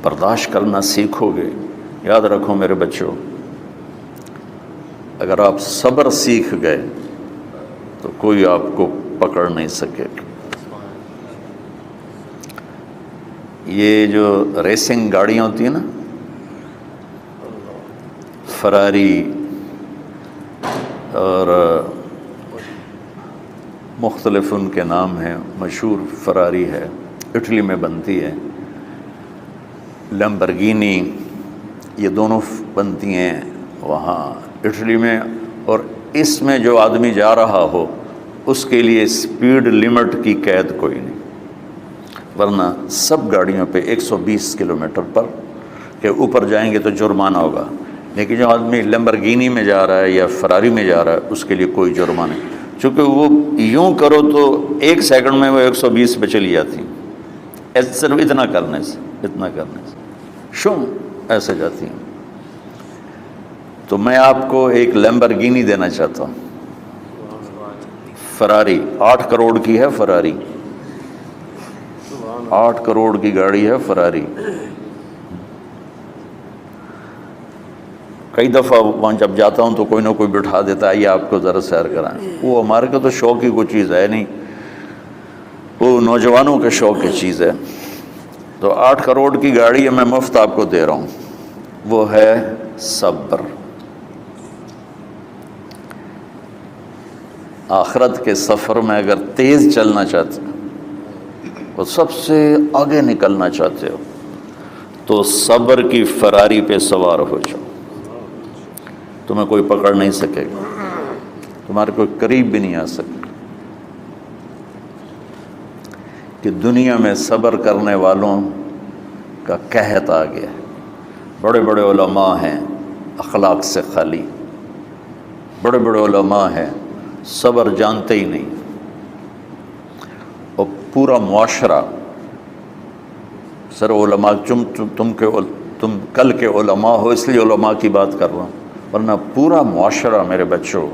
برداشت کرنا سیکھو گے، یاد رکھو میرے بچوں، اگر آپ صبر سیکھ گئے تو کوئی آپ کو پکڑ نہیں سکے گا۔ یہ جو ریسنگ گاڑیاں ہوتی ہیں نا، فراری اور مختلف ان کے نام ہیں، مشہور فراری ہے، اٹلی میں بنتی ہے، لیمبرگینی، یہ دونوں بنتی ہیں وہاں اٹلی میں، اور اس میں جو آدمی جا رہا ہو اس کے لیے سپیڈ لمٹ کی قید کوئی نہیں، ورنہ سب گاڑیوں پہ 120 کلومیٹر پر کے اوپر جائیں گے تو جرمانہ ہوگا، لیکن جو آدمی لیمبرگینی میں جا رہا ہے یا فراری میں جا رہا ہے اس کے لیے کوئی جرمانہ نہیں، چونکہ وہ یوں کرو تو 1 سیکنڈ میں وہ 120 پہ چلی جاتی، صرف اتنا کرنے سے شوں ایسے جاتی ہیں۔ تو میں آپ کو ایک لیمبرگینی دینا چاہتا ہوں، فراری 8 کروڑ کی ہے، فراری 8 کروڑ کی گاڑی ہے فراری۔ کئی دفعہ وہاں جب جاتا ہوں تو کوئی نہ کوئی بٹھا دیتا ہے، یہ آپ کو ذرا سیر کرائیں، وہ ہمارے کو تو شوق کی کوئی چیز ہے نہیں، وہ نوجوانوں کے شوق کی چیز ہے۔ تو 8 کروڑ کی گاڑی میں مفت آپ کو دے رہا ہوں، وہ ہے صبر۔ آخرت کے سفر میں اگر تیز چلنا چاہتے ہو اور سب سے آگے نکلنا چاہتے ہو تو صبر کی فراری پہ سوار ہو جاؤ، تمہیں کوئی پکڑ نہیں سکے گا، تمہارے کوئی قریب بھی نہیں آ سکے۔ کہ دنیا میں صبر کرنے والوں کا قحط آ گیا ہے، بڑے بڑے علماء ہیں اخلاق سے خالی، بڑے بڑے علماء ہیں صبر جانتے ہی نہیں، اور پورا معاشرہ، سر علماء تم کل کے علماء ہو اس لیے علماء کی بات کر رہا ہوں، ورنہ پورا معاشرہ میرے بچوں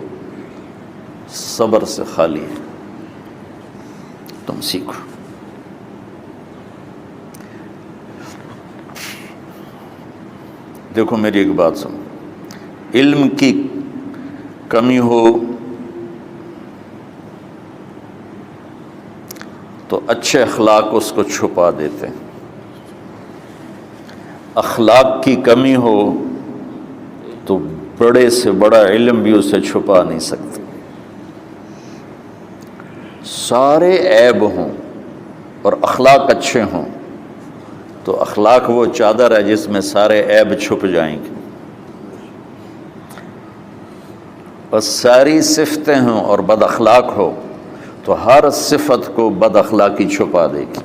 صبر سے خالی ہے۔ تم سیکھو۔ دیکھو میری ایک بات سنو، علم کی کمی ہو تو اچھے اخلاق اس کو چھپا دیتے ہیں، اخلاق کی کمی ہو تو بڑے سے بڑا علم بھی اسے چھپا نہیں سکتا۔ سارے عیب ہوں اور اخلاق اچھے ہوں تو اخلاق وہ چادر ہے جس میں سارے عیب چھپ جائیں گے، بس ساری صفتیں ہوں اور بد اخلاق ہو تو ہر صفت کو بد اخلاقی چھپا دے گی۔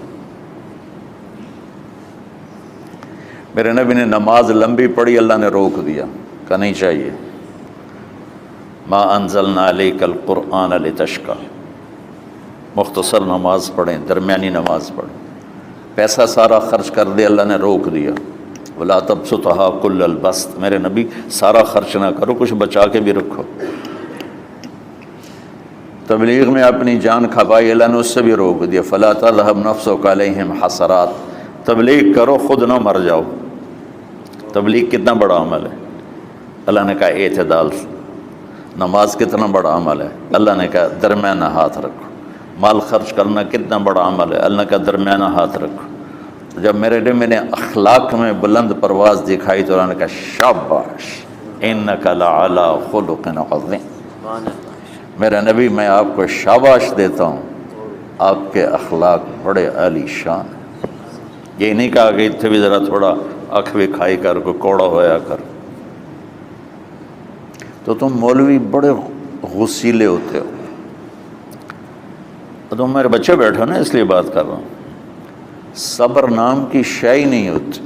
میرے نبی نے نماز لمبی پڑھی، اللہ نے روک دیا، کہا نہیں چاہیے، ما انزلنا علیک القرآن لتشقی، مختصر نماز پڑھیں، درمیانی نماز پڑھیں، پیسہ سارا خرچ کر دے، اللہ نے روک دیا، ولا تبسطها کل البسط، میرے نبی سارا خرچ نہ کرو، کچھ بچا کے بھی رکھو۔ تبلیغ میں اپنی جان کھپائی، اللہ نے اس سے بھی روک دیا، فلا تذهب نفسك علیہم حسرات، تبلیغ کرو خود نہ مر جاؤ۔ تبلیغ کتنا بڑا عمل ہے، اللہ نے کہا اعتدال۔ نماز کتنا بڑا عمل ہے، اللہ نے کہا درمیانہ ہاتھ رکھو۔ مال خرچ کرنا کتنا بڑا عمل ہے، اللہ نے کہا درمیانہ ہاتھ رکھو۔ جب میرے لیے میں نے اخلاق میں بلند پرواز دکھائی تو اللہ نے کہا شاباش انک لعلی خلق عظیم، میرا نبی میں آپ کو شاباش دیتا ہوں، آپ کے اخلاق بڑے عالی شان ہیں۔ یہ نہیں کہا کہ اتنے بھی ذرا تھوڑا اکھ بھی کھائی کر کو کوڑا ہویا کر۔ تو تم مولوی بڑے غسیلے ہوتے ہو، تم میرے بچے بیٹھو نا اس لیے بات کر رہا ہوں۔ صبر نام کی شے ہی نہیں ہوتی۔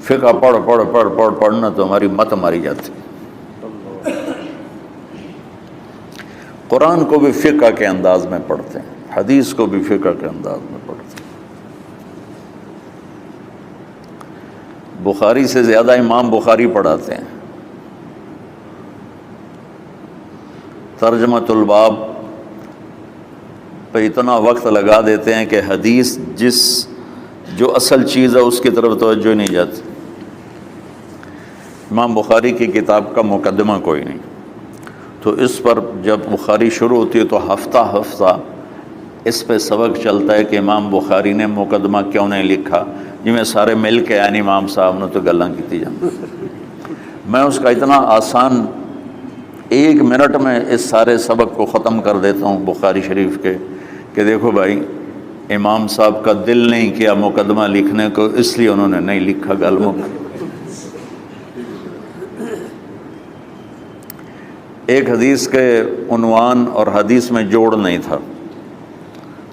فقہ پڑھنا تو ہماری مت ماری جاتی۔ قرآن کو بھی فقہ کے انداز میں پڑھتے ہیں، حدیث کو بھی فقہ کے انداز میں پڑھتے ہیں۔ بخاری سے زیادہ امام بخاری پڑھاتے ہیں۔ ترجمۃ الباب پہ اتنا وقت لگا دیتے ہیں کہ حدیث جو اصل چیز ہے اس کی طرف توجہ نہیں جاتی۔ امام بخاری کی کتاب کا مقدمہ کوئی نہیں، تو اس پر جب بخاری شروع ہوتی ہے تو ہفتہ ہفتہ اس پہ سبق چلتا ہے کہ امام بخاری نے مقدمہ کیوں نہیں لکھا، جی میں سارے مل کے یعنی امام صاحب نے تو گلاں کیتی جان۔ میں اس کا اتنا آسان 1 منٹ میں اس سارے سبق کو ختم کر دیتا ہوں بخاری شریف کے، کہ دیکھو بھائی امام صاحب کا دل نہیں کیا مقدمہ لکھنے کو، اس لیے انہوں نے نہیں لکھا۔ گلموں ایک حدیث کے عنوان اور حدیث میں جوڑ نہیں تھا،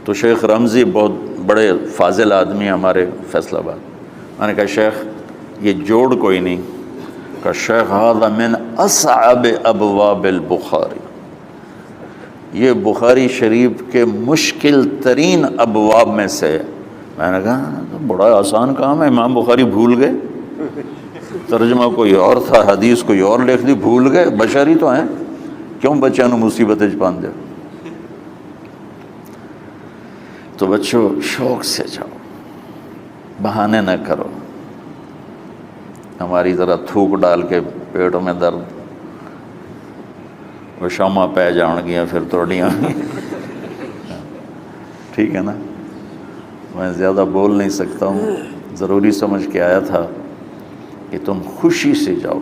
تو شیخ رمزی بہت بڑے فاضل آدمی ہمارے فیصل آباد، میں نے کہا شیخ یہ جوڑ کوئی نہیں، کہ شیخ ھذا من اصعب ابواب البخاری، یہ بخاری شریف کے مشکل ترین ابواب میں سے۔ میں نے کہا بڑا آسان کام ہے، امام بخاری بھول گئے، ترجمہ کوئی اور تھا، حدیث کوئی اور لکھ دی، بھول گئے، بشر ہی تو ہیں، کیوں بچوں نو مصیبت وچ پان دے۔ تو بچوں شوق سے جاؤ، بہانے نہ کرو، ہماری طرح تھوک ڈال کے پیٹوں میں درد، وہ شامہ پہ جان گیا پھر توڑیاں۔ ٹھیک ہے نا، میں زیادہ بول نہیں سکتا ہوں، ضروری سمجھ کے آیا تھا کہ تم خوشی سے جاؤ۔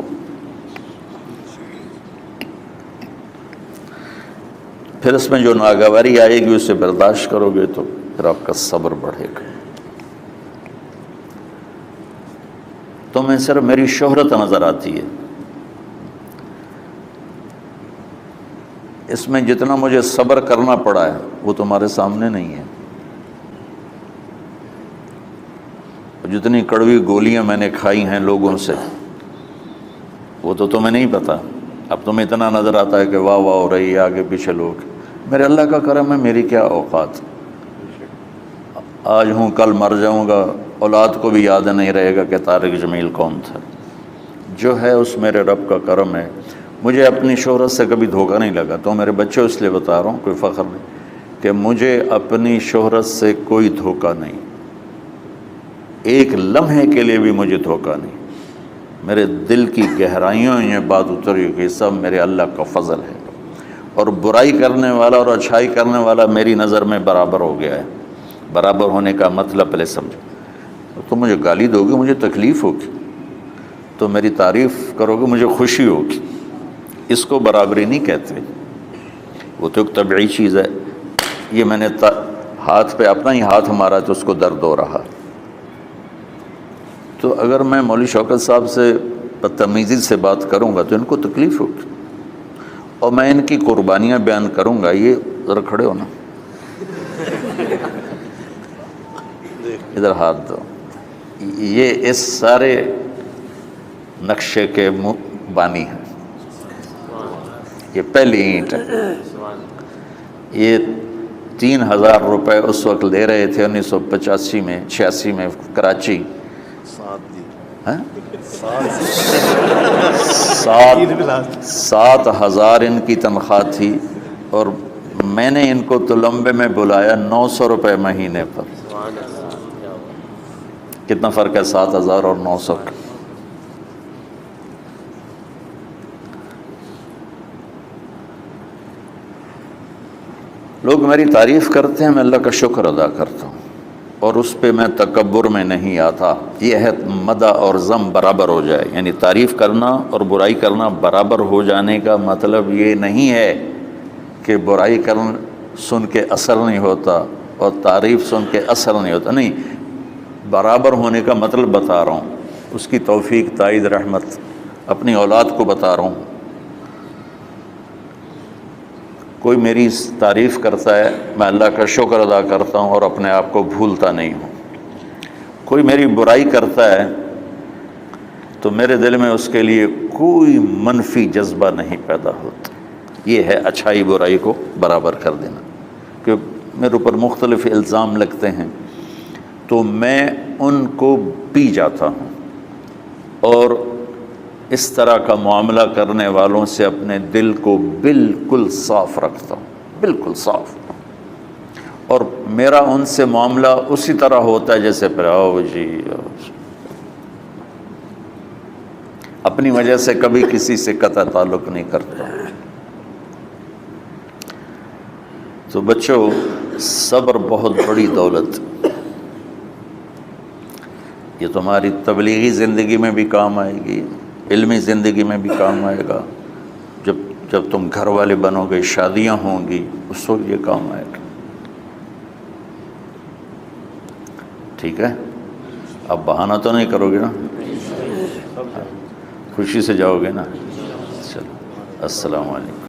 پھر اس میں جو ناگواری آئے گی اسے برداشت کرو گے تو پھر آپ کا صبر بڑھے گا۔ تمہیں صرف میری شہرت نظر آتی ہے، اس میں جتنا مجھے صبر کرنا پڑا ہے وہ تمہارے سامنے نہیں ہے، جتنی کڑوی گولیاں میں نے کھائی ہیں لوگوں سے وہ تو تمہیں نہیں پتہ۔ اب تمہیں اتنا نظر آتا ہے کہ واہ واہ ہو رہی ہے آگے پیچھے لوگ، میرے اللہ کا کرم ہے، میری کیا اوقات، آج ہوں کل مر جاؤں گا، اولاد کو بھی یاد نہیں رہے گا کہ طارق جمیل کون تھا۔ جو ہے اس میرے رب کا کرم ہے، مجھے اپنی شہرت سے کبھی دھوکہ نہیں لگا، تو میرے بچوں اس لیے بتا رہا ہوں، کوئی فخر نہیں، کہ مجھے اپنی شہرت سے کوئی دھوکہ نہیں، ایک لمحے کے لیے بھی مجھے دھوکہ نہیں، میرے دل کی گہرائیوں میں یہ بات اتری کہ سب میرے اللہ کا فضل ہے، اور برائی کرنے والا اور اچھائی کرنے والا میری نظر میں برابر ہو گیا ہے۔ برابر ہونے کا مطلب پہلے سمجھو، تم مجھے گالی دو گے مجھے تکلیف ہوگی، تو میری تعریف کرو گے مجھے خوشی ہوگی، اس کو برابری نہیں کہتے، وہ تو ایک طبعی چیز ہے۔ یہ میں نے ہاتھ پہ اپنا ہی ہاتھ مارا تو اس کو درد ہو رہا، تو اگر میں مولوی شوکت صاحب سے بدتمیزی سے بات کروں گا تو ان کو تکلیف ہوگی، اور میں ان کی قربانیاں بیان کروں گا۔ یہ ذرا کھڑے ہو نا، ادھر ہاتھ دو، یہ اس سارے نقشے کے بانی ہیں، یہ پہلی اینٹ ہے۔ یہ 3000 روپے اس وقت لے رہے تھے 1985 میں 86 میں کراچی، 7,000 ان کی تنخواہ تھی، اور میں نے ان کو تلمبے میں بلایا 900 روپے مہینے پر۔ کتنا فرق ہے 7,000 اور 900 کا؟ لوگ میری تعریف کرتے ہیں، میں اللہ کا شکر ادا کرتا ہوں، اور اس پہ میں تکبر میں نہیں آتا۔ یہ ہے مدح اور ذم برابر ہو جائے، یعنی تعریف کرنا اور برائی کرنا برابر ہو جانے کا مطلب یہ نہیں ہے کہ برائی سن کے اثر نہیں ہوتا اور تعریف سن کے اثر نہیں ہوتا، نہیں، برابر ہونے کا مطلب بتا رہا ہوں، اس کی توفیق، تائید، رحمت اپنی اولاد کو بتا رہا ہوں۔ کوئی میری تعریف کرتا ہے، میں اللہ کا شکر ادا کرتا ہوں اور اپنے آپ کو بھولتا نہیں ہوں۔ کوئی میری برائی کرتا ہے تو میرے دل میں اس کے لیے کوئی منفی جذبہ نہیں پیدا ہوتا۔ یہ ہے اچھائی برائی کو برابر کر دینا۔ کہ میرے اوپر مختلف الزام لگتے ہیں تو میں ان کو پی جاتا ہوں، اور اس طرح کا معاملہ کرنے والوں سے اپنے دل کو بالکل صاف رکھتا ہوں، بالکل صاف، اور میرا ان سے معاملہ اسی طرح ہوتا ہے جیسے پھر آؤ جی اپنی وجہ سے کبھی کسی سے قطع تعلق نہیں کرتا. تو بچوں، صبر بہت بڑی دولت، یہ تمہاری تبلیغی زندگی میں بھی کام آئے گی، علمی زندگی میں بھی کام آئے گا. جب تم گھر والے بنو گے، شادیاں ہوں گی، اس وقت یہ کام آئے گا. ٹھیک ہے؟ اب بہانہ تو نہیں کرو گے نا؟ خوشی سے جاؤ گے نا؟ چلو، السلام علیکم.